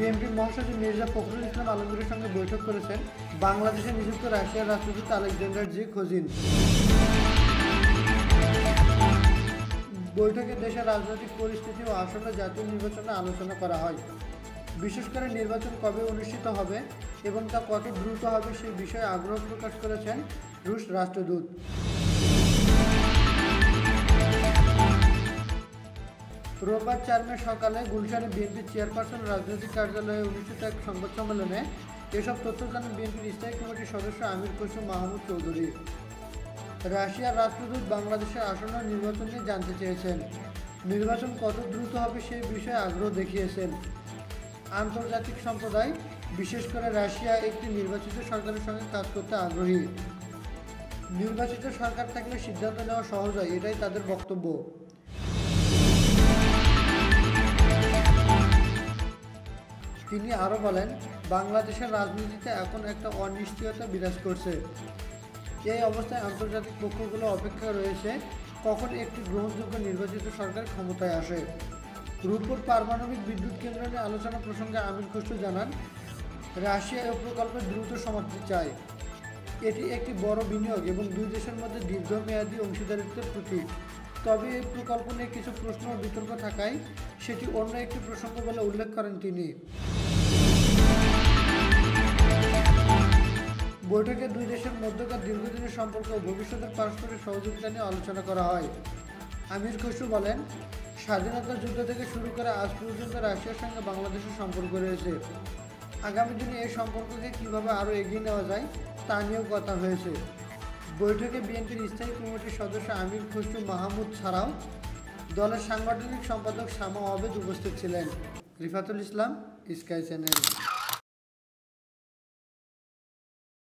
বিএনপির মহাসচিব মির্জা ফখরুল ইসলাম আলমগীরের সঙ্গে বৈঠক করেছেন বাংলাদেশে নিযুক্ত রাশিয়ার রাষ্ট্রদূত আলেকজান্ডার জি খোজিন। বৈঠকে দেশের রাজনৈতিক পরিস্থিতি ও আসন্ন জাতীয় নির্বাচনে আলোচনা করা হয়। বিশেষ করে নির্বাচন কবে অনুষ্ঠিত হবে এবং তা কত দ্রুত হবে সেই বিষয়ে আগ্রহ প্রকাশ করেছেন রুশ রাষ্ট্রদূত। রোববার 4 মে সকালে গুলশানে বিএনপির চেয়ারপারসন রাজনৈতিক কার্যালয়ে অনুষ্ঠিত এক সংবাদ সম্মেলনে এসব তথ্য জানান বিএনপির স্থায়ী কমিটির সদস্য আমির খসরু মাহমুদ চৌধুরী। রাশিয়ার রাষ্ট্রদূত বাংলাদেশের আসন্ন নির্বাচন নিয়ে জানতে চেয়েছেন। নির্বাচন কত দ্রুত হবে সেই বিষয়ে আগ্রহ দেখিয়েছেন। আন্তর্জাতিক সম্প্রদায়, বিশেষ করে রাশিয়া, একটি নির্বাচিত সরকারের সঙ্গে কাজ করতে আগ্রহী। নির্বাচিত সরকার থাকলে সিদ্ধান্ত নেওয়া সহজ হয়, এটাই তাদের বক্তব্য। তিনি আরও বলেন, বাংলাদেশের রাজনীতিতে এখন একটা অনিশ্চয়তা বিরাজ করছে। এই অবস্থায় আন্তর্জাতিক পক্ষগুলো অপেক্ষায় রয়েছে কখন একটি গ্রহণযোগ্য নির্বাচিত সরকার ক্ষমতায় আসে। রূপপুর পারমাণবিক বিদ্যুৎ কেন্দ্র নিয়ে আলোচনা প্রসঙ্গে আমির খসরু জানান, রাশিয়া এই প্রকল্পের দ্রুত সমাপ্তি চায়। এটি একটি বড় বিনিয়োগ এবং দুই দেশের মধ্যে দীর্ঘমেয়াদী অংশীদারিত্বের প্রতীক। তবে এই প্রকল্প নিয়ে কিছু প্রশ্ন ও বিতর্ক থাকায় সেটি অন্য একটি প্রসঙ্গ বলে উল্লেখ করেন তিনি। বৈঠকে দুই দেশের মধ্যকার দীর্ঘদিনের সম্পর্ক ও ভবিষ্যতের পারস্পরিক সহযোগিতা নিয়ে আলোচনা করা হয়। আমির খসরু বলেন, স্বাধীনতা যুদ্ধ থেকে শুরু করে আজ পর্যন্ত রাশিয়ার সঙ্গে বাংলাদেশের সম্পর্ক রয়েছে। আগামী দিনে এই সম্পর্ককে কীভাবে আরও এগিয়ে নেওয়া যায় তা নিয়েও কথা হয়েছে। বৈঠকে বিএনপির স্থায়ী কমিটির সদস্য আমির খসরু মাহমুদ ছাড়াও দলের সাংগঠনিক সম্পাদক শামা আবেদ উপস্থিত ছিলেন। রিফাতুল ইসলাম, স্কাই চ্যানেল।